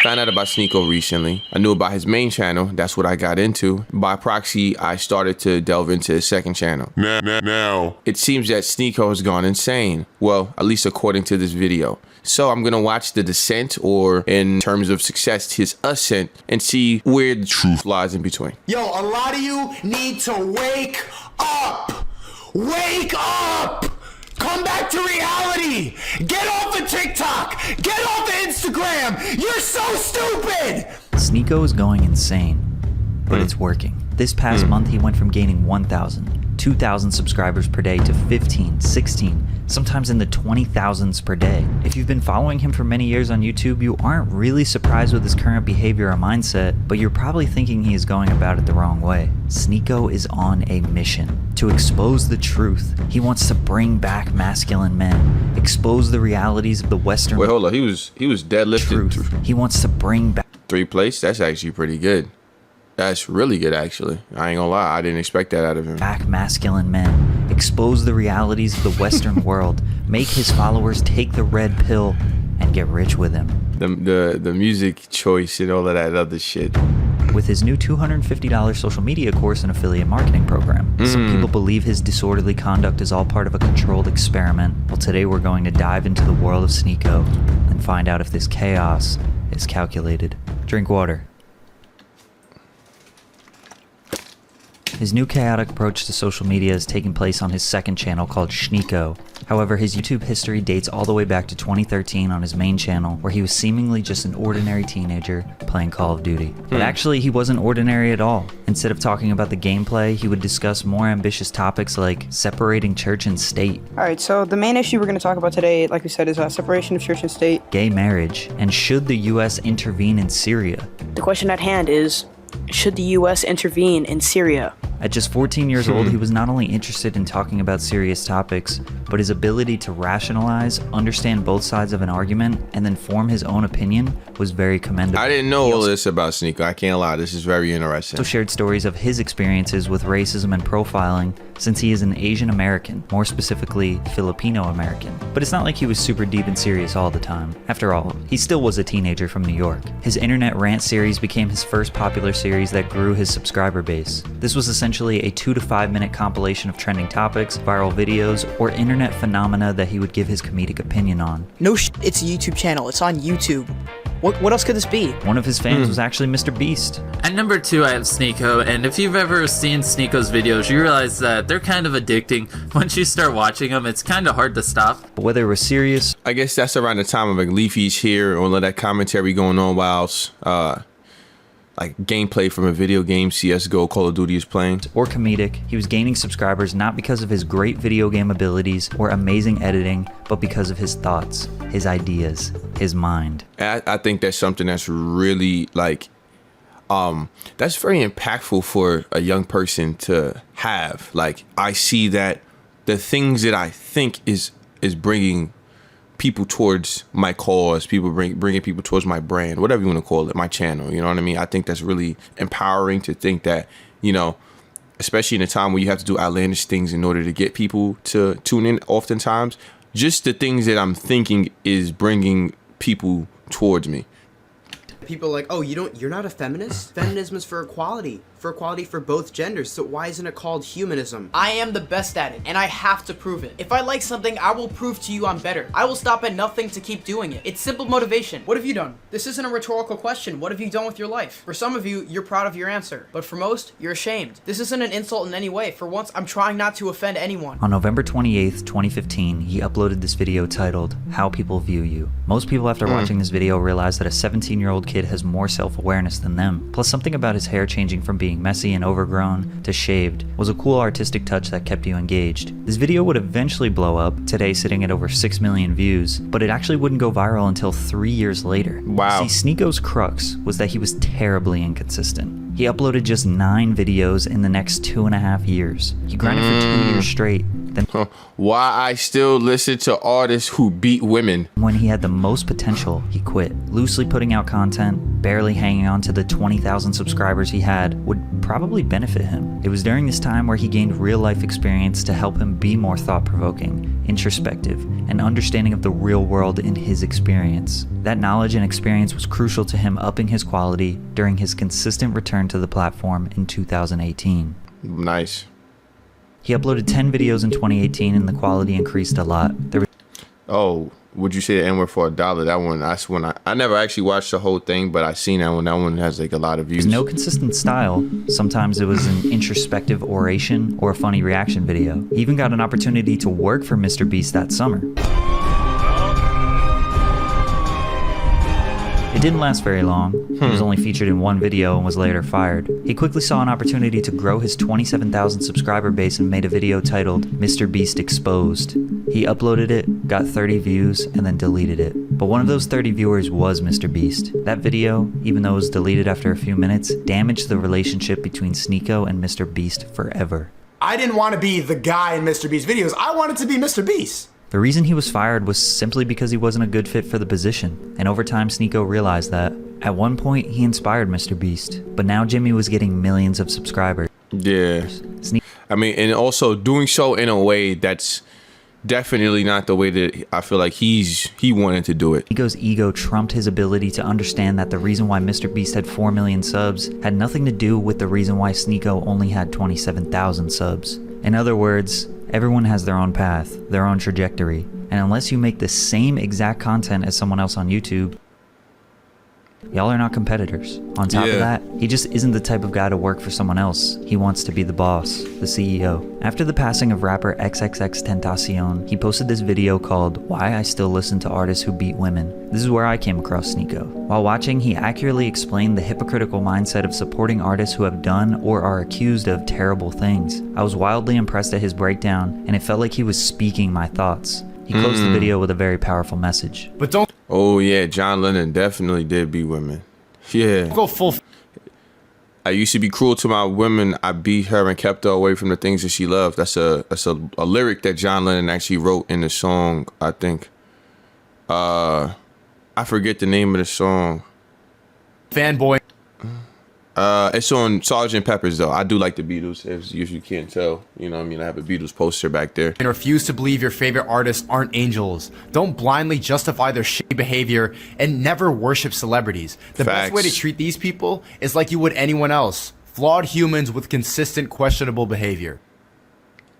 Found out about Sneako recently. I knew about his main channel. That's what I got into. By proxy, I started to delve into his second channel. Now, it seems that Sneako has gone insane. Well, at least according to this video. So I'm gonna watch the descent, or in terms of success, his ascent, and see where the truth lies in between. Yo, a lot of you need to wake up! Wake up! Come back to reality! Get off of TikTok! Get off of Instagram! You're so stupid! Sneako is going insane, but it's working. This past month, he went from gaining 1,000, 2,000 subscribers per day to 15, 16, sometimes in the 20,000s per day. If you've been following him for many years on YouTube, you aren't really surprised with his current behavior or mindset, but you're probably thinking he is going about it the wrong way. Sneako is on a mission to expose the truth. He wants to bring back masculine men, expose the realities of the Western. Wait, hold on. He was deadlifted. Truth. He wants to bring back 3 plates. That's actually pretty good. That's really good, actually. I ain't gonna lie. I didn't expect that out of him. back masculine men, expose the realities of the Western world, make his followers take the red pill, and get rich with him. The music choice and all of that other shit. With his new $250 social media course and affiliate marketing program. Some people believe his disorderly conduct is all part of a controlled experiment. Well, today we're going to dive into the world of Sneako and find out if this chaos is calculated. Drink water. His new chaotic approach to social media is taking place on his second channel called Sneako. However, his YouTube history dates all the way back to 2013 on his main channel, where he was seemingly just an ordinary teenager playing Call of Duty. But actually, he wasn't ordinary at all. Instead of talking about the gameplay, he would discuss more ambitious topics like separating church and state. Alright, so the main issue we're going to talk about today, like we said, is separation of church and state. Gay marriage, and should the US intervene in Syria? The question at hand is, should the US intervene in Syria? At just 14 years old, he was not only interested in talking about serious topics, but his ability to rationalize, understand both sides of an argument, and then form his own opinion was very commendable. I didn't know all this about Sneako. I can't lie. This is very interesting. He also shared stories of his experiences with racism and profiling, since he is an Asian American, more specifically Filipino American. But it's not like he was super deep and serious all the time. After all, he still was a teenager from New York. His internet rant series became his first popular series that grew his subscriber base. This was essentially a 2 to 5 minute compilation of trending topics, viral videos, or internet phenomena that he would give his comedic opinion on. No it's a YouTube channel. It's on YouTube. What else could this be? One of his fans was actually Mr. Beast. At number 2, I have Sneako, and if you've ever seen Sneako's videos, you realize that they're kind of addicting. Once you start watching them, it's kind of hard to stop. But whether it was serious, I guess that's around the time of like Leafy's here, all of that commentary going on whilst like gameplay from a video game, CSGO, Call of Duty is playing. or comedic, he was gaining subscribers not because of his great video game abilities or amazing editing, but because of his thoughts, his ideas, his mind. I think that's something that's really like, that's very impactful for a young person to have. Like, I see that the things that I think is bringing people towards my cause, bringing people towards my brand, whatever you want to call it, my channel, you know what I mean? I think that's really empowering to think that, you know, especially in a time where you have to do outlandish things in order to get people to tune in oftentimes, just the things that I'm thinking is bringing people towards me. People are like, oh, you're not a feminist? Feminism is for equality for both genders, so why isn't it called humanism? I am the best at it, and I have to prove it. If I like something, I will prove to you I'm better. I will stop at nothing to keep doing it. It's simple motivation. What have you done? This isn't a rhetorical question. What have you done with your life? For some of you, you're proud of your answer, but for most, you're ashamed. This isn't an insult in any way. For once, I'm trying not to offend anyone. On November 28th, 2015, he uploaded this video titled, How People View You. Most people after watching this video realize that a 17-year-old kid has more self-awareness than them. Plus, something about his hair changing from being messy and overgrown to shaved was a cool artistic touch that kept you engaged. This video would eventually blow up, today sitting at over 6 million views, but it actually wouldn't go viral until 3 years later. Wow. See, Sneako's crux was that he was terribly inconsistent. He uploaded just 9 videos in the next 2.5 years. He grinded for 2 years straight. Then Why I still listen to artists who beat women. when he had the most potential, he quit. Loosely putting out content, barely hanging on to the 20,000 subscribers he had, would probably benefit him. It was during this time where he gained real-life experience to help him be more thought-provoking, introspective, and understanding of the real world in his experience. That knowledge and experience was crucial to him upping his quality during his consistent return to the platform in 2018. Nice. He uploaded 10 videos in 2018 and the quality increased a lot. Oh, would you say the N-word for $1? That one, that's when I never actually watched the whole thing, but I seen that one. That one has like a lot of views. There's no consistent style. Sometimes it was an introspective oration or a funny reaction video. He even got an opportunity to work for Mr. Beast that summer. It didn't last very long. He was only featured in one video and was later fired. He quickly saw an opportunity to grow his 27,000 subscriber base and made a video titled Mr. Beast Exposed. He uploaded it, got 30 views, and then deleted it. But one of those 30 viewers was Mr. Beast. That video, even though it was deleted after a few minutes, damaged the relationship between Sneako and Mr. Beast forever. I didn't want to be the guy in Mr. Beast's videos. I wanted to be Mr. Beast. The reason he was fired was simply because he wasn't a good fit for the position, and over time Sneako realized that. At one point, he inspired Mr. Beast, but now Jimmy was getting millions of subscribers. Yeah. I mean, and also doing so in a way that's definitely not the way that I feel like he wanted to do it. Sneako's ego trumped his ability to understand that the reason why Mr. Beast had 4 million subs had nothing to do with the reason why Sneako only had 27,000 subs. In other words, everyone has their own path, their own trajectory, and unless you make the same exact content as someone else on YouTube, y'all are not competitors. On top of that, he just isn't the type of guy to work for someone else. He wants to be the boss, the CEO. After the passing of rapper XXXTentacion, he posted this video called Why I Still Listen to Artists Who Beat Women. This is where I came across Sneako. While watching, he accurately explained the hypocritical mindset of supporting artists who have done or are accused of terrible things. I was wildly impressed at his breakdown, and it felt like he was speaking my thoughts. He closed the video with a very powerful message. But don't Oh yeah, John Lennon definitely did beat women. Yeah. go full. I used to be cruel to my women. I beat her and kept her away from the things that she loved. That's a lyric that John Lennon actually wrote in the song, I think. I forget the name of the song. Fanboy. It's on Sgt. Pepper's though. I do like the Beatles, if you can't tell. You know what I mean? I have a Beatles poster back there. And refuse to believe your favorite artists aren't angels. Don't blindly justify their shitty behavior and never worship celebrities. The best way to treat these people is like you would anyone else. Flawed humans with consistent questionable behavior.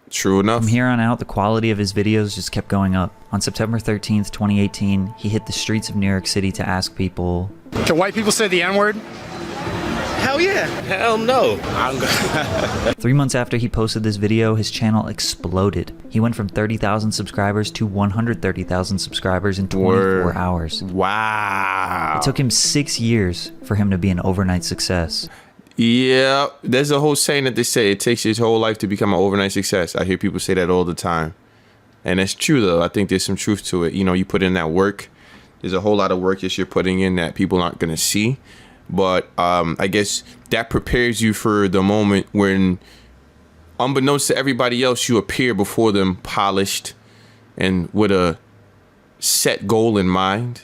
True enough. From here on out, the quality of his videos just kept going up. On September 13th, 2018, he hit the streets of New York City to ask people, Can white people say the N-word? Hell yeah. Hell no. 3 months after he posted this video, his channel exploded. He went from 30,000 subscribers to 130,000 subscribers in 24 hours. Wow. It took him 6 years for him to be an overnight success. Yeah, there's a whole saying that they say it takes his whole life to become an overnight success. I hear people say that all the time. And that's true though. I think there's some truth to it. You know, you put in that work. There's a whole lot of work that you're putting in that people aren't going to see. But I guess that prepares you for the moment when, unbeknownst to everybody else, you appear before them polished and with a set goal in mind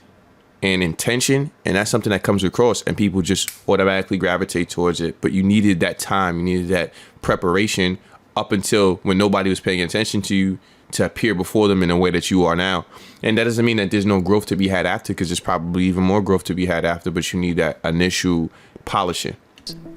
and intention. And that's something that comes across and people just automatically gravitate towards it. But you needed that time. You needed that preparation up until when nobody was paying attention to you to appear before them in a way that you are now. And that doesn't mean that there's no growth to be had after, because there's probably even more growth to be had after, but you need that initial polishing.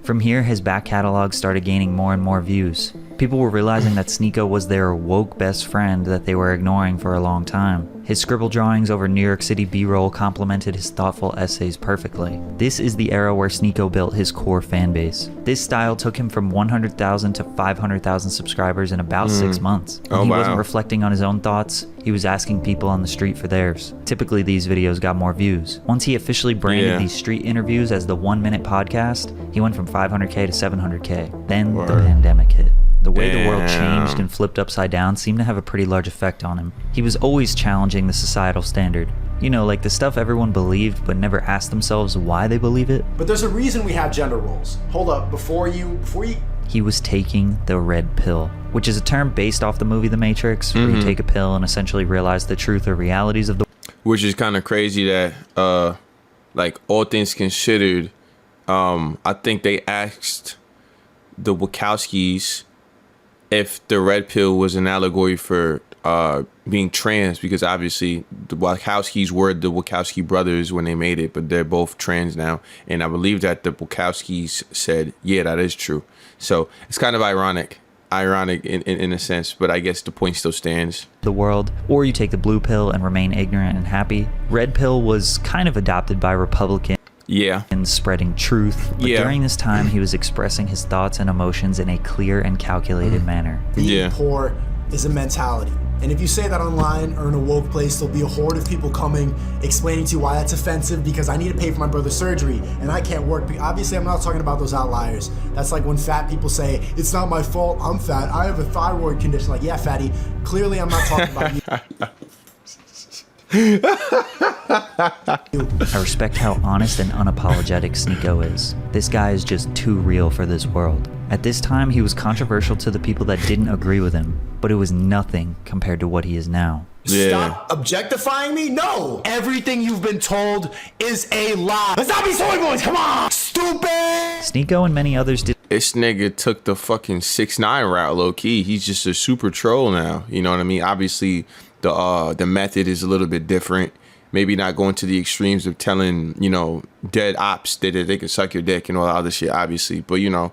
From here, his back catalog started gaining more and more views. People were realizing that Sneako was their woke best friend that they were ignoring for a long time. His scribble drawings over New York City B-roll complemented his thoughtful essays perfectly. This is the era where Sneako built his core fan base. This style took him from 100,000 to 500,000 subscribers in about 6 months. When he wasn't reflecting on his own thoughts, he was asking people on the street for theirs. Typically, these videos got more views. Once he officially branded these street interviews as the 1 minute podcast, he went from 500K to 700K. Then the pandemic hit. The way the world changed and flipped upside down seemed to have a pretty large effect on him. He was always challenging the societal standard. You know, like the stuff everyone believed but never asked themselves why they believe it. But there's a reason we have gender roles. Hold up, before you... He was taking the red pill, which is a term based off the movie The Matrix, where you take a pill and essentially realize the truth or realities of the... Which is kind of crazy that, like, all things considered, I think they asked the Wachowskis if the red pill was an allegory for being trans, because obviously the Wachowskis were the Wachowski brothers when they made it, but they're both trans now. And I believe that the Wachowskis said, yeah, that is true. So it's kind of ironic in a sense, but I guess the point still stands. The world, or you take the blue pill and remain ignorant and happy. Red pill was kind of adopted by Republicans. Yeah. And spreading truth. But during this time, he was expressing his thoughts and emotions in a clear and calculated manner. Being poor is a mentality. And if you say that online or in a woke place, there'll be a horde of people coming, explaining to you why that's offensive, because I need to pay for my brother's surgery and I can't work. Obviously, I'm not talking about those outliers. That's like when fat people say, it's not my fault, I'm fat, I have a thyroid condition. Like, yeah, fatty, clearly I'm not talking about you. I respect how honest and unapologetic Sneako is. This guy is just too real for this world. At this time, he was controversial to the people that didn't agree with him, but it was nothing compared to what he is now. Stop objectifying me? No! Everything you've been told is a lie. Let's not be soy boys, come on! Stupid! Sneako and many others did. This nigga took the fucking 6ix9ine route, low key. He's just a super troll now. You know what I mean? Obviously, the method is a little bit different. Maybe not going to the extremes of telling, you know, dead ops that they can suck your dick and all that other shit, obviously. But, you know,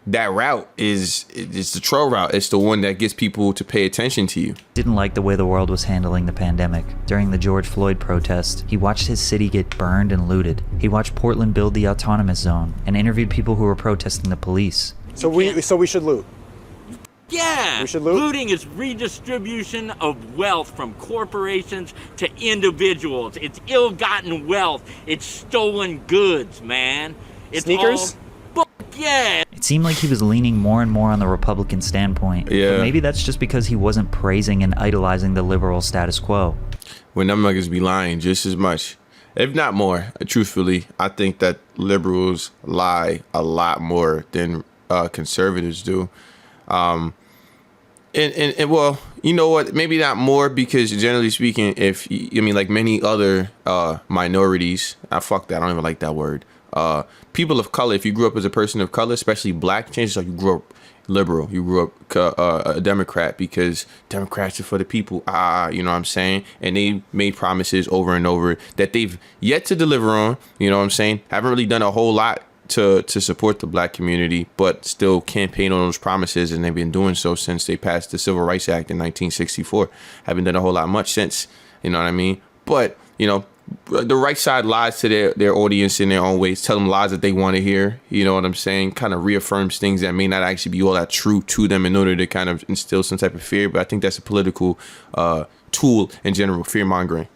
that route is the troll route. It's the one that gets people to pay attention to you. Didn't like the way the world was handling the pandemic. During the George Floyd protest, he watched his city get burned and looted. He watched Portland build the autonomous zone and interviewed people who were protesting the police. So we should loot. Yeah, we should loot? Looting is redistribution of wealth from corporations to individuals. It's ill-gotten wealth. It's stolen goods, man. It's sneakers? Yeah. It seemed like he was leaning more and more on the Republican standpoint. Yeah. But maybe that's just because he wasn't praising and idolizing the liberal status quo. When them niggas be lying just as much, if not more. Truthfully, I think that liberals lie a lot more than conservatives do. And well, you know what? Maybe not more, because generally speaking, like many other minorities, fuck that, I don't even like that word. People of color, if you grew up as a person of color, especially black, chances are you grew up liberal, you grew up a Democrat, because Democrats are for the people, you know what I'm saying? And they made promises over and over that they've yet to deliver on, you know what I'm saying? Haven't really done a whole lot to support the black community, but still campaign on those promises, and they've been doing so since they passed the Civil Rights Act in 1964. Haven't done a whole lot much since, you know what I mean? But, you know, the right side lies to their audience in their own ways, tell them lies that they want to hear, you know what I'm saying? Kind of reaffirms things that may not actually be all that true to them in order to kind of instill some type of fear. But I think that's a political tool in general, fear mongering.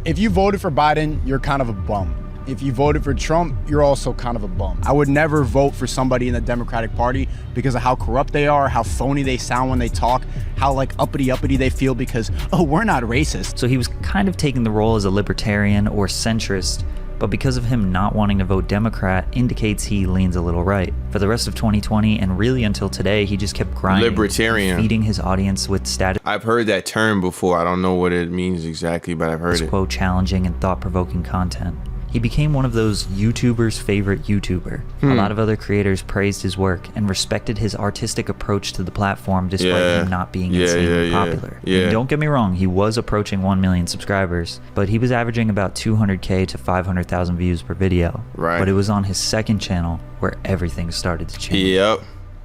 If you voted for Biden, you're kind of a bum. If you voted for Trump, you're also kind of a bum. I would never vote for somebody in the Democratic Party because of how corrupt they are, how phony they sound when they talk, how like uppity they feel because, oh, we're not racist. So he was kind of taking the role as a libertarian or centrist, but because of him not wanting to vote Democrat indicates he leans a little right. For the rest of 2020 and really until today, he just kept grinding, libertarian, feeding his audience with status. I've heard that term before. I don't know what it means exactly, but I've heard it. Quote, challenging and thought-provoking content. He became one of those YouTubers' favorite YouTuber. A lot of other creators praised his work and respected his artistic approach to the platform despite him not being insanely popular. And don't get me wrong, he was approaching 1 million subscribers, but he was averaging about 200K to 500,000 views per video. Right. But it was on his second channel where everything started to change. Yep.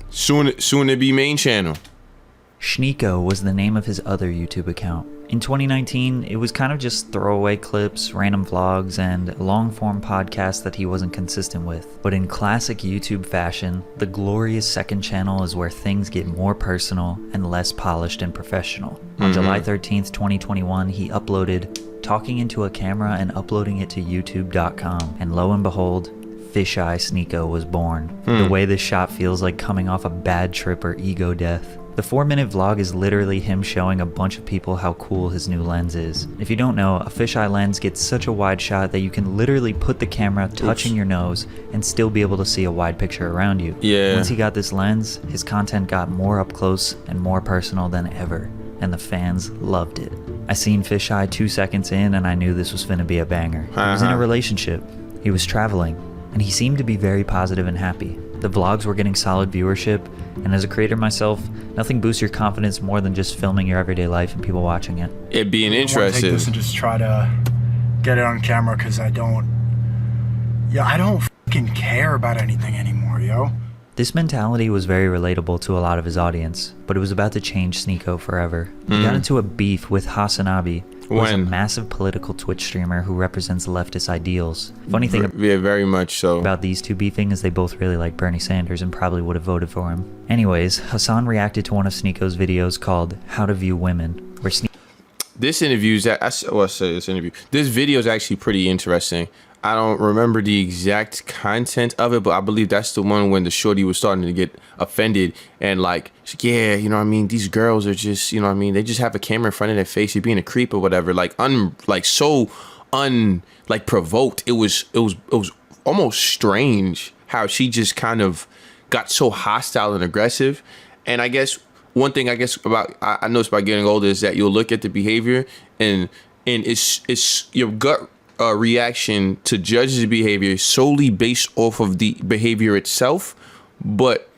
Soon to be main channel. Sneako was the name of his other YouTube account. In 2019, it was kind of just throwaway clips, random vlogs, and long-form podcasts that he wasn't consistent with. But in classic YouTube fashion, the glorious second channel is where things get more personal and less polished and professional. On July 13th, 2021, he uploaded talking into a camera and uploading it to youtube.com. And lo and behold, Fisheye Sneako was born. The way this shot feels like coming off a bad trip or ego death. The 4-minute vlog is literally him showing a bunch of people how cool his new lens is. If you don't know, a fisheye lens gets such a wide shot that you can literally put the camera touching your nose and still be able to see a wide picture around you. Yeah. Once he got this lens, his content got more up close and more personal than ever, and the fans loved it. I seen Fisheye 2 seconds in and I knew this was finna be a banger. He was in a relationship, he was traveling, and he seemed to be very positive and happy. The vlogs were getting solid viewership, and as a creator myself, nothing boosts your confidence more than just filming your everyday life and people watching it. It being I want to take interesting. this and just try to get it on camera because I don't fucking care about anything anymore, yo. This mentality was very relatable to a lot of his audience, but it was about to change Sneako forever. He got into a beef with Hasanabi, who is a massive political Twitch streamer who represents leftist ideals. Funny thing Yeah, very much so. about these two beefing is they both really like Bernie Sanders and probably would have voted for him. Anyways, Hassan reacted to one of Sneako's videos called How to View Women, where This video is actually pretty interesting. I don't remember the exact content of it, but I believe that's the one when the shorty was starting to get offended and like, yeah, you know what I mean? These girls are just, you know what I mean? They just have a camera in front of their face. You're being a creep or whatever. Like, provoked. It was almost strange how she just kind of got so hostile and aggressive. And I guess one thing I noticed about getting older is that you'll look at the behavior and it's your gut reaction to judge the behavior solely based off of the behavior itself, but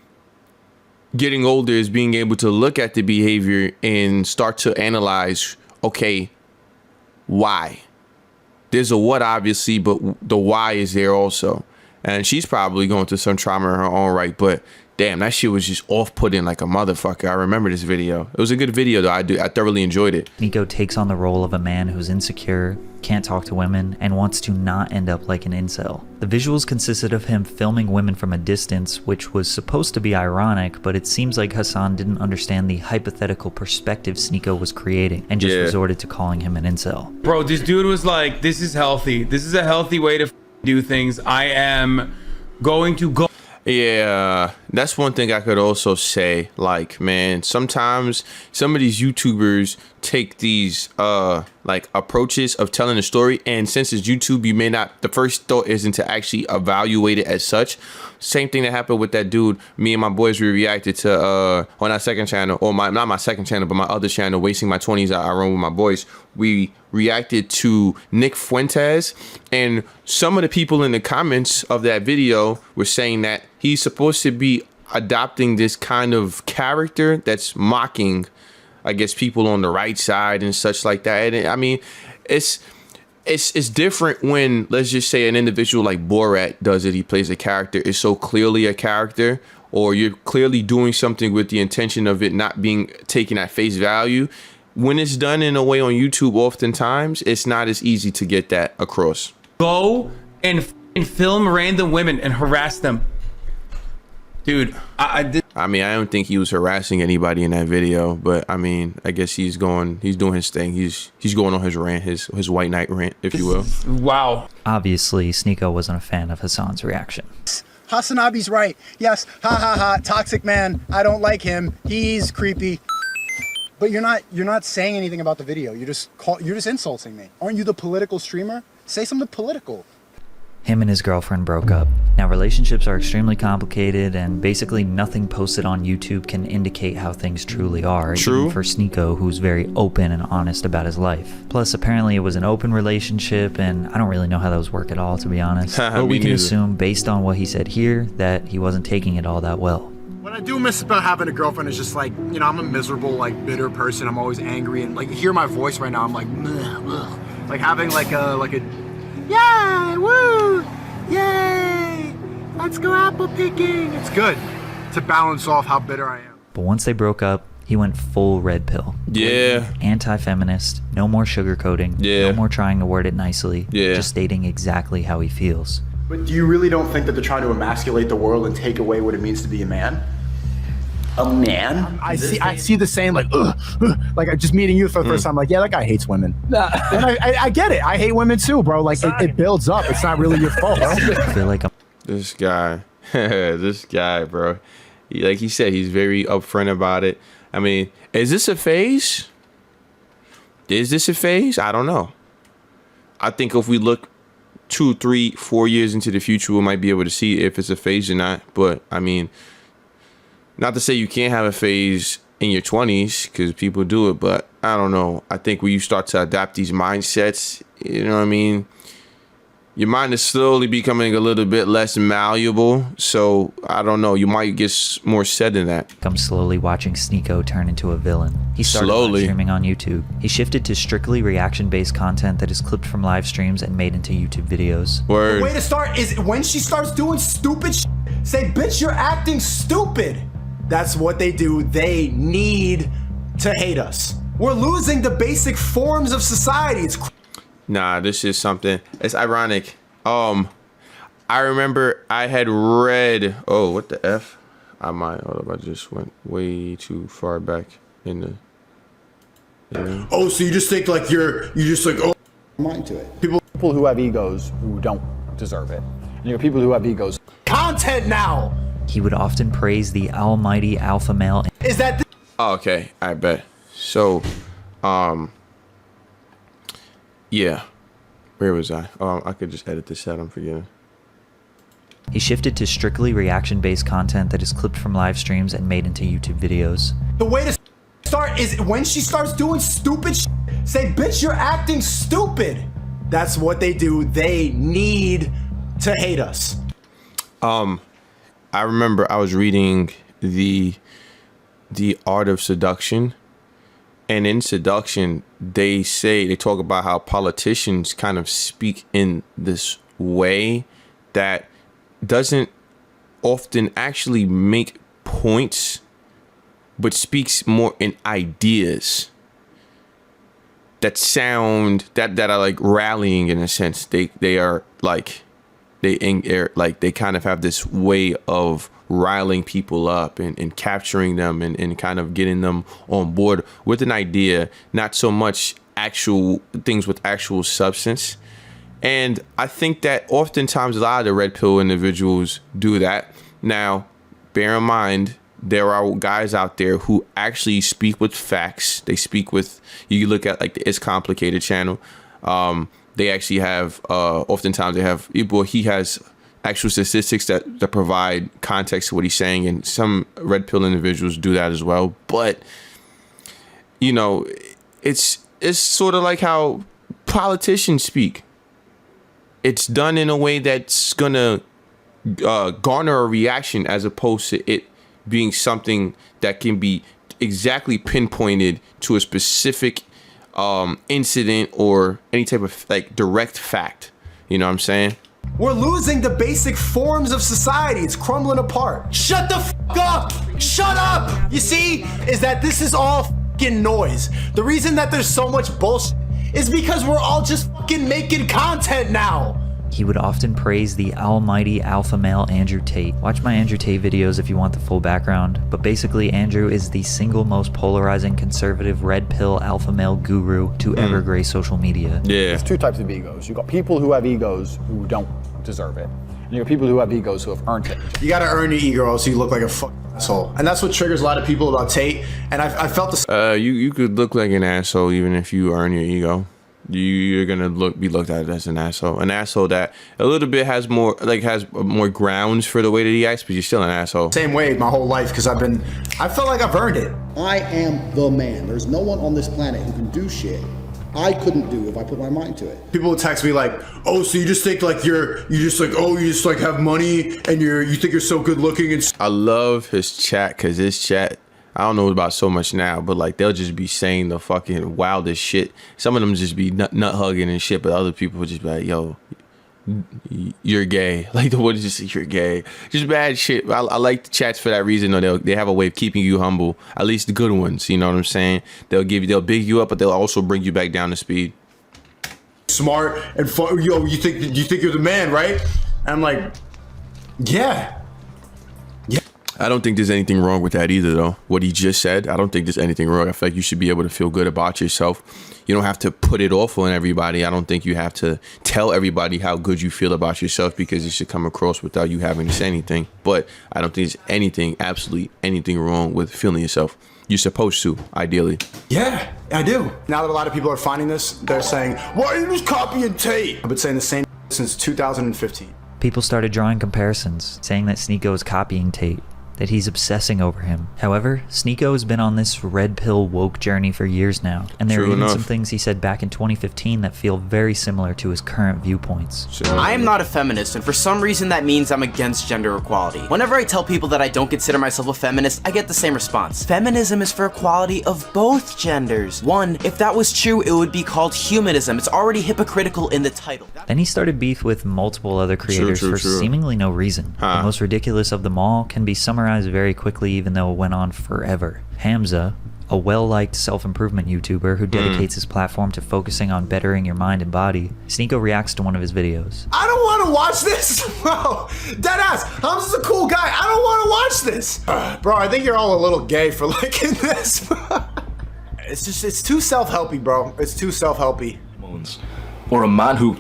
getting older is being able to look at the behavior and start to analyze, okay, why? There's a what obviously, but the why is there also. And she's probably going through some trauma in her own right, but damn, that shit was just off-putting like a motherfucker. I remember this video. It was a good video though. I thoroughly enjoyed it. Sneako takes on the role of a man who's insecure, can't talk to women, and wants to not end up like an incel. The visuals consisted of him filming women from a distance, which was supposed to be ironic, but it seems like Hassan didn't understand the hypothetical perspective Sneako was creating and just resorted to calling him an incel. Bro, this dude was like, this is healthy. This is a healthy way to do things. I am going to go. Yeah, that's one thing I could also say. Like, man, sometimes some of these YouTubers take these like approaches of telling a story, and since it's YouTube, you may not, the first thought isn't to actually evaluate it as such. Same thing that happened with that dude. Me and my boys, we reacted to on our second channel, or not my second channel, but my other channel, Wasting My 20s. I run with my boys. We reacted to Nick Fuentes, and some of the people in the comments of that video were saying that he's supposed to be adopting this kind of character that's mocking, I guess, people on the right side and such like that. And I mean, it's different when, let's just say, an individual like Borat does it. He plays a character. It's so clearly a character, or you're clearly doing something with the intention of it not being taken at face value. When it's done in a way on YouTube, oftentimes it's not as easy to get that across. Go and film random women and harass them. Dude, I mean, I don't think he was harassing anybody in that video, but I mean, I guess he's doing his thing. He's going on his rant, his white knight rant, if you will. Wow. Obviously, Sneako wasn't a fan of Hassan's reaction. Hasanabi's right. Yes, ha ha ha, toxic man. I don't like him. He's creepy. But you're not saying anything about the video. You're just insulting me. Aren't you the political streamer? Say something political. Him and his girlfriend broke up. Now, relationships are extremely complicated, and basically nothing posted on YouTube can indicate how things truly are. True. Even for Sneako, who's very open and honest about his life. Plus, apparently it was an open relationship, and I don't really know how those work at all, to be honest. But we can assume, based on what he said here, that he wasn't taking it all that well. What I do miss about having a girlfriend is just like, you know, I'm a miserable, like, bitter person. I'm always angry, and like, you hear my voice right now, I'm like, ugh. Like having like a yay, woo, yay, let's go apple picking. It's good to balance off how bitter I am. But once they broke up, he went full red pill. Yeah. Anti-feminist, no more sugarcoating, no more trying to word it nicely, just stating exactly how he feels. But do you really don't think that they're trying to emasculate the world and take away what it means to be a man? A man? I see the same, like, like just meeting you for the first time, like, yeah, that guy hates women. And I get it. I hate women too, bro. Like, it builds up. It's not really your fault, bro. I feel like this guy, bro. Like he said, he's very upfront about it. I mean, is this a phase? I don't know. I think if we look 2, 3, 4 years into the future, we might be able to see if it's a phase or not. But I mean, not to say you can't have a phase in your 20s, because people do it, but I don't know. I think when you start to adapt these mindsets, you know what I mean, your mind is slowly becoming a little bit less malleable. So I don't know. You might get more said in that. I'm slowly watching Sneako turn into a villain. He started live streaming on YouTube. He shifted to strictly reaction-based content that is clipped from live streams and made into YouTube videos. Word. The way to start is when she starts doing stupid shit, say, bitch, you're acting stupid. That's what they do. They need to hate us. We're losing the basic forms of society. It's Nah, this is something. It's ironic. I remember I had read. Oh, what the f? I might. Hold up, I just went way too far back in the. Yeah. Oh, so you just think like you just like, oh, Mind to it. People who have egos who don't deserve it. And you have people who have egos. Content now. He would often praise the almighty alpha male. Is that? Oh, okay, I bet. So, yeah. Where was I? Oh, I could just edit this out. I'm forgetting. He shifted to strictly reaction-based content that is clipped from live streams and made into YouTube videos. The way to start is when she starts doing stupid shit, say, bitch, you're acting stupid. That's what they do. They need to hate us. I remember I was reading the Art of Seduction, and in Seduction, they talk about how politicians kind of speak in this way that doesn't often actually make points, but speaks more in ideas that sound that are like rallying in a sense. They are like they kind of have this way of riling people up and capturing them and kind of getting them on board with an idea, not so much actual things with actual substance. And I think that oftentimes a lot of the red pill individuals do that. Now, bear in mind, there are guys out there who actually speak with facts. They speak with, you look at like the It's Complicated channel. They actually have, oftentimes they have, he has actual statistics that provide context to what he's saying. And some red pill individuals do that as well. But, you know, it's sort of like how politicians speak. It's done in a way that's gonna garner a reaction as opposed to it being something that can be exactly pinpointed to a specific incident or any type of like direct fact. You know what I'm saying? We're losing the basic forms of society. It's crumbling apart. Shut the f up! Shut up! You see, is that this is all fucking noise. The reason that there's so much bullshit is because we're all just fucking making content now. He would often praise the almighty alpha male Andrew Tate. Watch my Andrew Tate videos if you want the full background, but basically Andrew is the single most polarizing conservative red pill alpha male guru to ever grace social media. Yeah. There's two types of egos. You've got people who have egos who don't deserve it. And you have people who have egos who have earned it. You gotta earn your ego or else you look like a fucking asshole. And that's what triggers a lot of people about Tate. And I felt the you could look like an asshole even if you earn your ego. You're gonna be looked at as an asshole that a little bit has more grounds for the way that he acts, but you're still an asshole. Same way my whole life because I felt like I've earned it. I am the man. There's no one on this planet who can do shit I couldn't do if I put my mind to it. People would text me like, oh, so you just think like you just have money and you think you're so good looking and I love his chat because his chat, I don't know about so much now, but like they'll just be saying the fucking wildest shit. Some of them just be nut hugging and shit, but other people would just be like, yo, you're gay. Like the one just say you're gay. Just bad shit. I like the chats for that reason. Though they have a way of keeping you humble. At least the good ones. You know what I'm saying? They'll big you up, but they'll also bring you back down to speed. Smart and fun. Yo, you think you're the man, right? And I'm like, yeah. I don't think there's anything wrong with that either, though. What he just said, I don't think there's anything wrong. I feel like you should be able to feel good about yourself. You don't have to put it off on everybody. I don't think you have to tell everybody how good you feel about yourself because it should come across without you having to say anything. But I don't think there's absolutely anything wrong with feeling yourself. You're supposed to, ideally. Yeah, I do. Now that a lot of people are finding this, they're saying, why are you just copying Tate? I've been saying the same since 2015. People started drawing comparisons, saying that Sneako is copying Tate. that he's obsessing over him. However, Sneako has been on this red pill woke journey for years now, and there are even some things he said back in 2015 that feel very similar to his current viewpoints. I am not a feminist, and for some reason that means I'm against gender equality. Whenever I tell people that I don't consider myself a feminist, I get the same response. Feminism is for equality of both genders. One, if that was true, it would be called humanism. It's already hypocritical in the title. Then he started beef with multiple other creators for seemingly no reason. The most ridiculous of them all can be summarized very quickly, even though it went on forever. Hamza, a well-liked self-improvement YouTuber who dedicates his platform to focusing on bettering your mind and body, Sneako reacts to one of his videos. I don't want to watch this, bro. Deadass, Hamza's a cool guy. I don't want to watch this. Bro, I think you're all a little gay for liking this. It's too self-helpy, bro. It's too self-helpy. Or a man who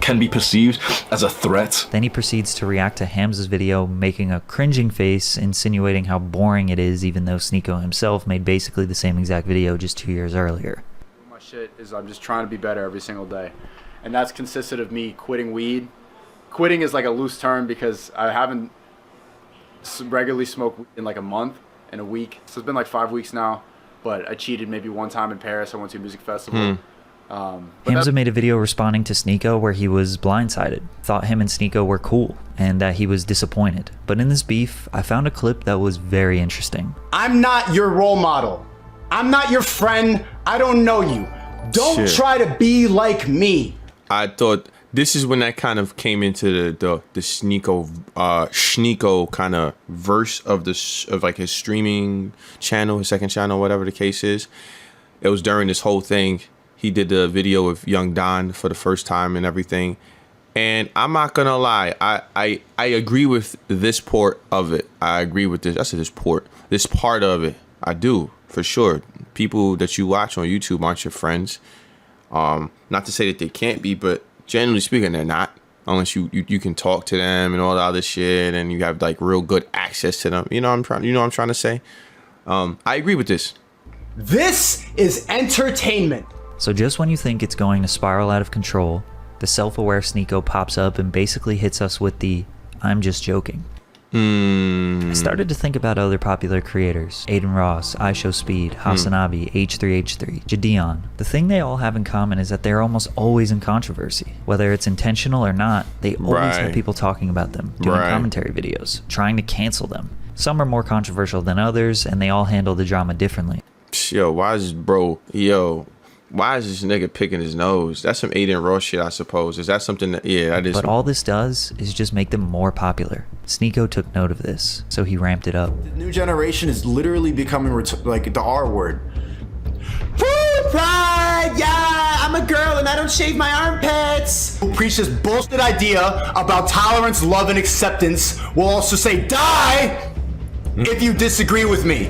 can be perceived as a threat. Then he proceeds to react to Hamza's video, making a cringing face, insinuating how boring it is, even though Sneako himself made basically the same exact video just 2 years earlier. My shit is I'm just trying to be better every single day. And that's consisted of me quitting weed. Quitting is like a loose term because I haven't regularly smoked in like a month and a week. So it's been like 5 weeks now, but I cheated maybe one time in Paris. I went to a music festival. Hamza made a video responding to Sneako where he was blindsided, thought him and Sneako were cool, and that he was disappointed. But in this beef, I found a clip that was very interesting. I'm not your role model. I'm not your friend. I don't know you. Don't try to be like me. I thought this is when that kind of came into the Sneako kind of verse of like his streaming channel, his second channel, whatever the case is. It was during this whole thing. He did the video of Young Don for the first time and everything. And I'm not gonna lie, I agree with this part of it. I agree with this. I said this part of it. I do, for sure. People that you watch on YouTube aren't your friends. Not to say that they can't be, but generally speaking, they're not. Unless you can talk to them and all the other shit, and you have like real good access to them. You know what I'm trying to say? I agree with this. This is entertainment. So just when you think it's going to spiral out of control, the self-aware Sneako pops up and basically hits us with the "I'm just joking." I started to think about other popular creators: Aiden Ross, iShowSpeed, Hasanabi, H3H3, Jadeon. The thing they all have in common is that they're almost always in controversy. Whether it's intentional or not, they always have people talking about them, doing commentary videos, trying to cancel them. Some are more controversial than others, and they all handle the drama differently. Why is this nigga picking his nose? That's some Aiden Ross shit, I suppose. Is that something that, that is. But all this does is just make them more popular. Sneako took note of this, so he ramped it up. The new generation is literally becoming like the R word. Food pride, yeah, I'm a girl and I don't shave my armpits. Who preach this bullshit idea about tolerance, love, and acceptance will also say die if you disagree with me.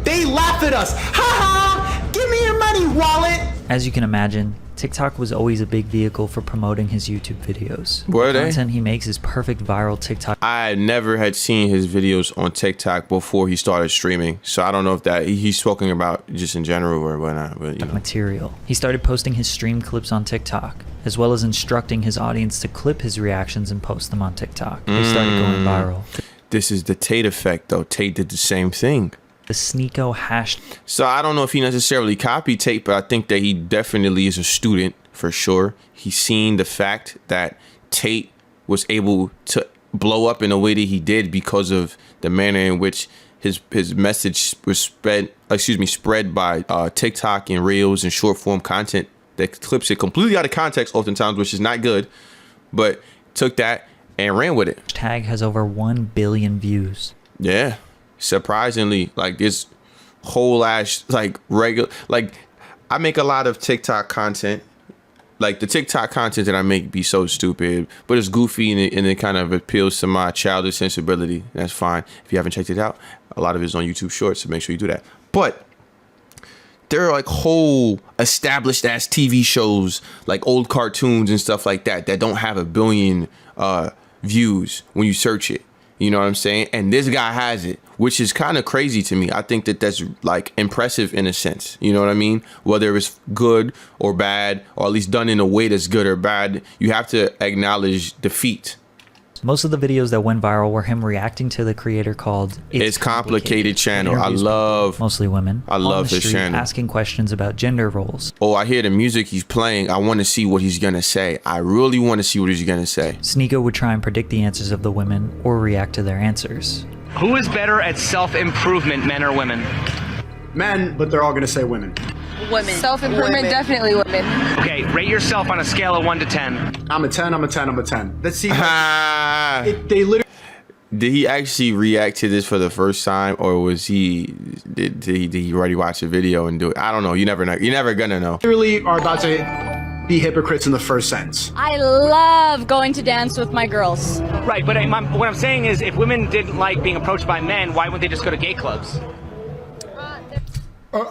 They laugh at us. Ha ha! Give me your money, wallet! As you can imagine, TikTok was always a big vehicle for promoting his YouTube videos. Were they? The content he makes is perfect viral TikTok. I never had seen his videos on TikTok before he started streaming, so I don't know if that he's talking about just in general or whatnot. But material. He started posting his stream clips on TikTok, as well as instructing his audience to clip his reactions and post them on TikTok. They started going viral. This is the Tate effect, though. Tate did the same thing. The Sneako hash. So I don't know if he necessarily copied Tate, but I think that he definitely is a student for sure. He's seen the fact that Tate was able to blow up in the way that he did because of the manner in which his message was spread by TikTok and Reels and short form content that clips it completely out of context oftentimes, which is not good, but took that and ran with it. Hashtag has over 1 billion views. Yeah. Surprisingly, like this whole ass like regular, like I make a lot of TikTok content. Like the TikTok content that I make be so stupid, but it's goofy and it kind of appeals to my childish sensibility. That's fine. If you haven't checked it out, a lot of it's on YouTube Shorts, so make sure you do that. But there are like whole established ass TV shows, like old cartoons and stuff like that, that don't have 1 billion views when you search it. You know what I'm saying? And this guy has it, which is kind of crazy to me. I think that that's like impressive in a sense. You know what I mean? Whether it's good or bad, or at least done in a way that's good or bad, you have to acknowledge defeat. Most of the videos that went viral were him reacting to the creator called It's Complicated channel. I love, mostly women. I love on the his street, channel. asking questions about gender roles. Oh, I hear the music he's playing. I want to see what he's gonna say. I really want to see what he's gonna say. Sneako would try and predict the answers of the women or react to their answers. Who is better at self-improvement, men or women? Men, but they're all gonna say women. Women. Self-improvement, definitely women. Okay, rate yourself on a scale of 1 to 10. I'm a 10, I'm a 10, I'm a 10. Let's see. They literally. Did he actually react to this for the first time, or was did he already watch the video and do it? I don't know. You never know. You're never gonna know. Literally are about to be hypocrites in the first sentence. I love going to dance with my girls. Right, but what I'm saying is if women didn't like being approached by men, why wouldn't they just go to gay clubs? How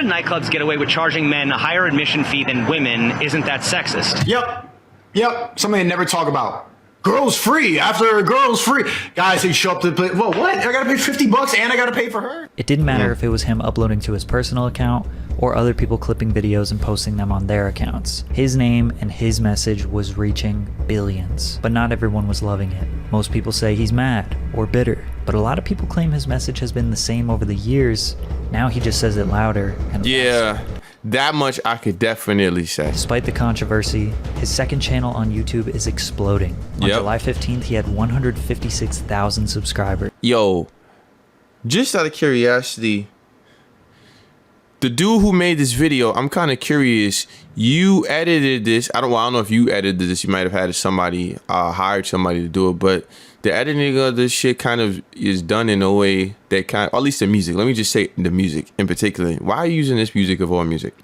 do nightclubs get away with charging men a higher admission fee than women? Isn't that sexist? Yep. Something they never talk about. Girls free after girls free. Guys who show up to play. Whoa, what? I gotta pay $50 and I gotta pay for her? It didn't matter if it was him uploading to his personal account or other people clipping videos and posting them on their accounts. His name and his message was reaching billions, but not everyone was loving it. Most people say he's mad or bitter, but a lot of people claim his message has been the same over the years. Now he just says it louder and yeah, that much I could definitely say. Despite the controversy, his second channel on YouTube is exploding. On July 15th, he had 156,000 subscribers. Yo, just out of curiosity, the dude who made this video, I'm kind of curious. You edited this. I don't know if you edited this. You might have had somebody hired somebody to do it, but the editing of this shit kind of is done in a way that or at least the music. Let me just say the music in particular. Why are you using this music of all music?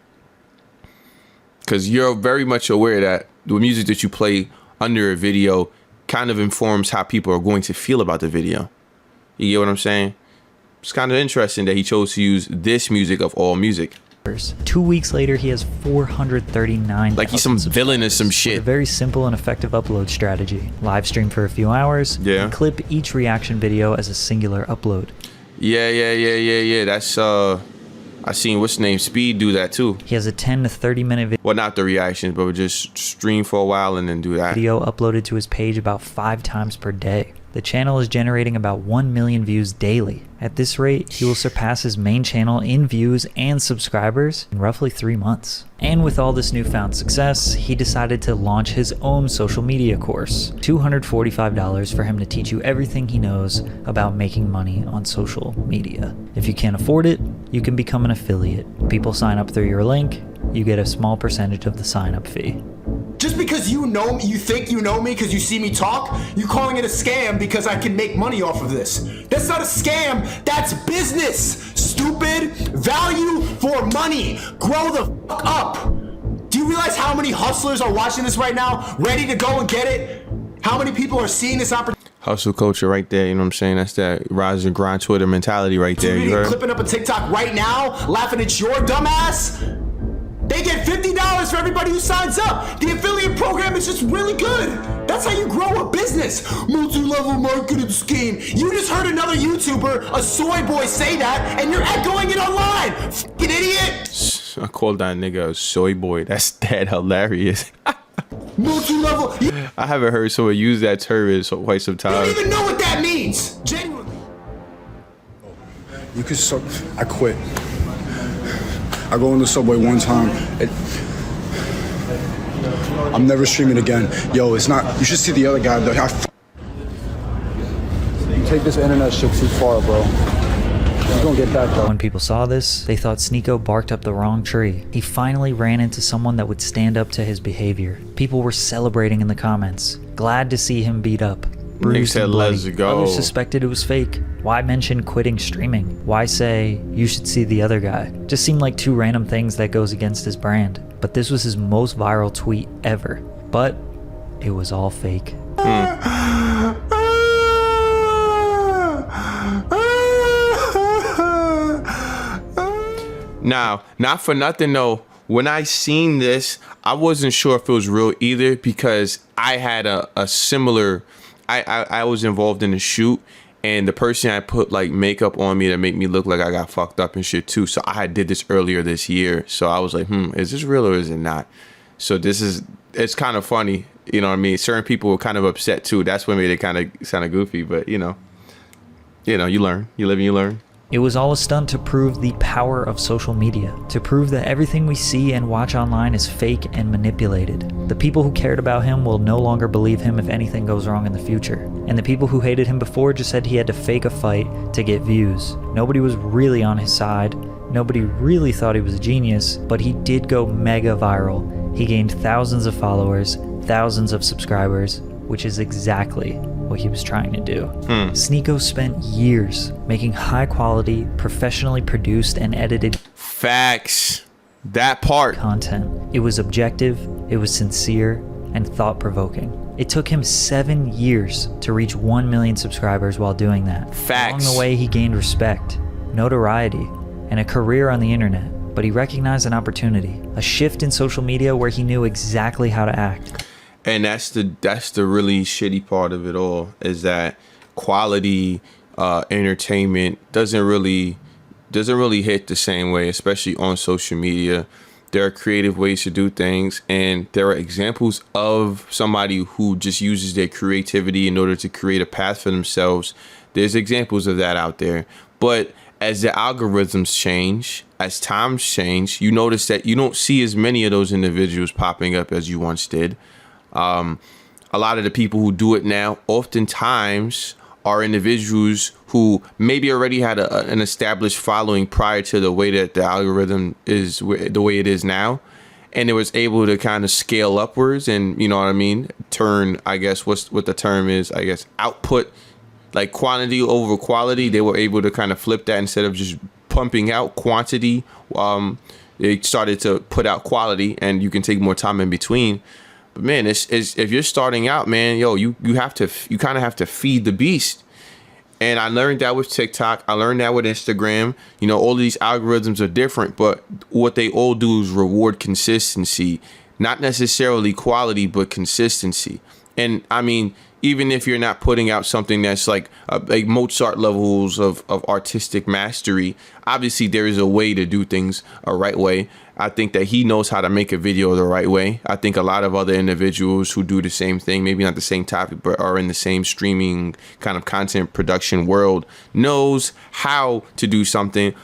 Because you're very much aware that the music that you play under a video kind of informs how people are going to feel about the video. You get what I'm saying? It's kind of interesting that he chose to use this music of all music. 2 weeks later, he has 439. Like he's some villain or some shit. A very simple and effective upload strategy. Live stream for a few hours. Yeah. And clip each reaction video as a singular upload. Yeah. That's I seen what's name Speed do that too. He has a 10 to 30 minute video. Well, not the reactions, but just stream for a while and then do that. Video uploaded to his page about 5 times per day. The channel is generating about 1 million views daily. At this rate, he will surpass his main channel in views and subscribers in roughly 3 months. And with all this newfound success, he decided to launch his own social media course. $245 for him to teach you everything he knows about making money on social media. If you can't afford it, you can become an affiliate. People sign up through your link, you get a small percentage of the sign-up fee. Just because you know me, you think you know me because you see me talk, you calling it a scam because I can make money off of this. That's not a scam, that's business, stupid. Value for money. Grow the fuck up. Do you realize how many hustlers are watching this right now, ready to go and get it? How many people are seeing this opportunity? Hustle culture right there, you know what I'm saying? That's that rise and grind Twitter mentality right there, you heard? Clipping up a TikTok right now, laughing at your dumb ass? They get $50 for everybody who signs up. The affiliate program is just really good. That's how you grow a business. Multi-level marketing scheme. You just heard another YouTuber, a soy boy, say that, and you're echoing it online. Fucking idiot. I called that nigga a soy boy. That's that hilarious. Multi-level. I haven't heard someone use that term in quite some time. You don't even know what that means. Genuinely. You could I quit. I go in the subway one time. I'm never streaming again. Yo, it's not. You should see the other guy though. You take this internet shit too far, bro. You're gonna get that though. When people saw this, they thought Sneako barked up the wrong tree. He finally ran into someone that would stand up to his behavior. People were celebrating in the comments, glad to see him beat up. Bruised and bloody. Let's go. Others suspected it was fake. Why mention quitting streaming? Why say, you should see the other guy? Just seemed like two random things that goes against his brand. But this was his most viral tweet ever. But it was all fake. Now, not for nothing though, when I seen this, I wasn't sure if it was real either because I had a similar, I was involved in a shoot and the person had put like makeup on me to make me look like I got fucked up and shit too. So I did this earlier this year. So I was like, is this real or is it not? So it's kind of funny You know what I mean? Certain people were kind of upset too. That's what made it kind of sound goofy. But you learn, you live and you learn. It was all a stunt to prove the power of social media, to prove that everything we see and watch online is fake and manipulated. The people who cared about him will no longer believe him if anything goes wrong in the future. And the people who hated him before just said he had to fake a fight to get views. Nobody was really on his side. Nobody really thought he was a genius, but he did go mega viral. He gained thousands of followers, thousands of subscribers, which is exactly what he was trying to do. Sneako spent years making high quality, professionally produced and edited facts. That part. Content. It was objective, it was sincere, and thought-provoking. It took him 7 years to reach 1 million subscribers while doing that. Facts. Along the way, he gained respect, notoriety, and a career on the internet. But he recognized an opportunity, a shift in social media where he knew exactly how to act. And that's the really shitty part of it all, is that quality entertainment doesn't really hit the same way, especially on social media. There are creative ways to do things, and there are examples of somebody who just uses their creativity in order to create a path for themselves. There's examples of that out there. But as the algorithms change, as times change, you notice that you don't see as many of those individuals popping up as you once did. A lot of the people who do it now oftentimes are individuals who maybe already had an established following prior to the way that the algorithm is the way it is now. And it was able to kind of scale upwards and, you know what I mean, turn, I guess, what the term is, I guess, output, like quantity over quality. They were able to kind of flip that. Instead of just pumping out quantity, they started to put out quality, and you can take more time in between. But man, it's if you're starting out, man, you kind of have to feed the beast. And I learned that with TikTok. I learned that with Instagram. You know, all of these algorithms are different, but what they all do is reward consistency, not necessarily quality, but consistency. And I mean, even if you're not putting out something that's like Mozart levels of artistic mastery, obviously there is a way to do things a right way. I think that he knows how to make a video the right way. I think a lot of other individuals who do the same thing, maybe not the same topic, but are in the same streaming kind of content production world, knows how to do something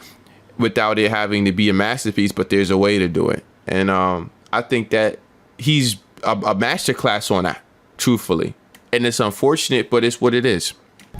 without it having to be a masterpiece, but there's a way to do it. And I think that he's a masterclass on that, truthfully. And it's unfortunate, but it's what it is.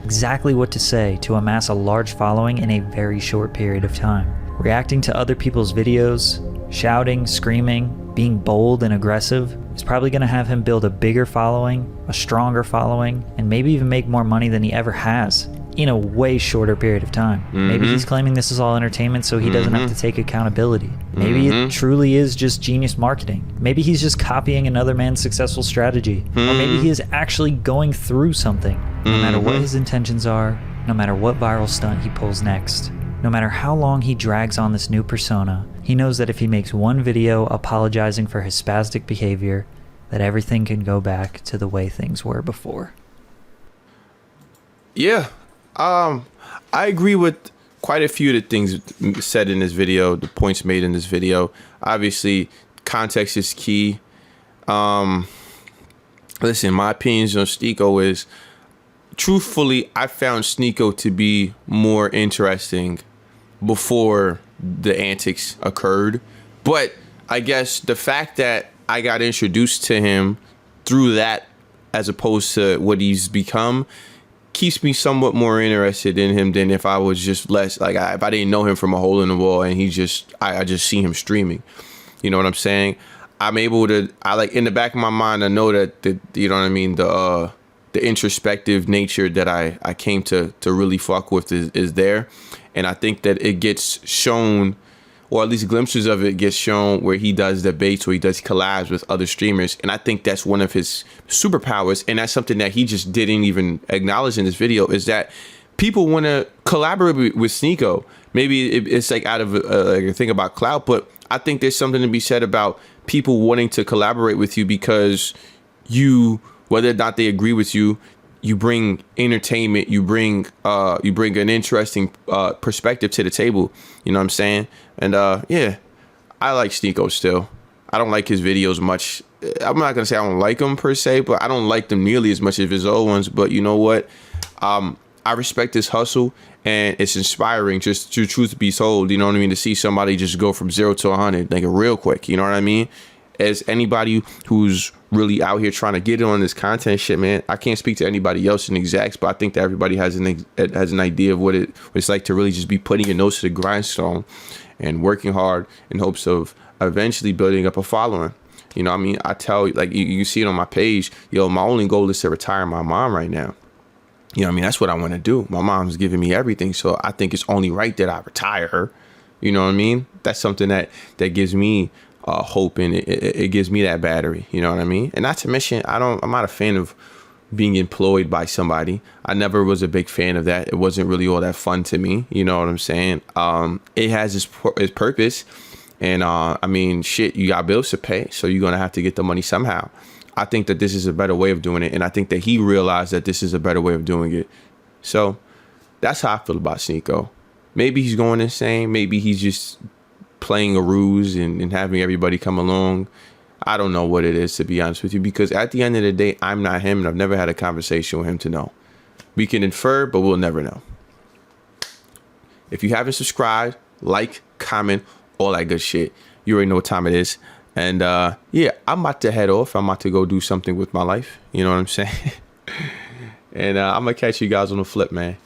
Exactly what to say to amass a large following in a very short period of time. Reacting to other people's videos, shouting, screaming, being bold and aggressive is probably going to have him build a bigger following, a stronger following, and maybe even make more money than he ever has in a way shorter period of time. Maybe he's claiming this is all entertainment so he doesn't have to take accountability. Maybe it truly is just genius marketing. Maybe he's just copying another man's successful strategy. Or maybe he is actually going through something. No matter what his intentions are, no matter what viral stunt he pulls next, no matter how long he drags on this new persona, he knows that if he makes one video apologizing for his spastic behavior, that everything can go back to the way things were before. Yeah. I agree with quite a few of the things said in this video, the points made in this video. Obviously, context is key. Listen, my opinions on Sneako is, truthfully, I found Sneako to be more interesting before the antics occurred. But I guess the fact that I got introduced to him through that, as opposed to what he's become, keeps me somewhat more interested in him than if I was just less, like, if I didn't know him from a hole in the wall and I just see him streaming. You know what I'm saying? I'm able to, in the back of my mind, I know that you know what I mean, the introspective nature that I came to really fuck with is there. And I think that it gets shown, or at least glimpses of it gets shown, where he does debates, where he does collabs with other streamers. And I think that's one of his superpowers. And that's something that he just didn't even acknowledge in this video, is that people want to collaborate with Sneako. Maybe it's like out of like a thing about clout, but I think there's something to be said about people wanting to collaborate with you because you, whether or not they agree with you, you bring entertainment, you bring an interesting perspective to the table. You know what I'm saying? And yeah, I like Sneako still. I don't like his videos much I'm not gonna say I don't like him per se, but I don't like them nearly as much as his old ones. But you know what? I respect his hustle, and it's inspiring. Just to truth be told, you know what I mean, to see somebody just go from 0 to 100 like real quick. You know what I mean? As anybody who's really out here trying to get on this content shit, man, I can't speak to anybody else in exacts, but I think that everybody has an idea of what it's like to really just be putting your nose to the grindstone and working hard in hopes of eventually building up a following. You know what I mean? I tell, like, you see it on my page, yo, my only goal is to retire my mom right now. You know what I mean? That's what I want to do. My mom's giving me everything, so I think it's only right that I retire her. You know what I mean? That's something that gives me hope, and it gives me that battery. You know what I mean? And not to mention, I'm not a fan of being employed by somebody. I never was a big fan of that. It wasn't really all that fun to me. You know what I'm saying? It has its purpose, and I mean, shit, you got bills to pay, so you're gonna have to get the money somehow. I think that this is a better way of doing it, and I think that he realized that this is a better way of doing it. So that's how I feel about Sneako. Maybe he's going insane. Maybe he's just playing a ruse and having everybody come along. I don't know what it is, to be honest with you, because at the end of the day, I'm not him, and I've never had a conversation with him to know. We can infer, but we'll never know. If you haven't subscribed, like, comment, all that good shit, you already know what time it is. And yeah, I'm about to head off. I'm about to go do something with my life. You know what I'm saying? And I'm going to catch you guys on the flip, man.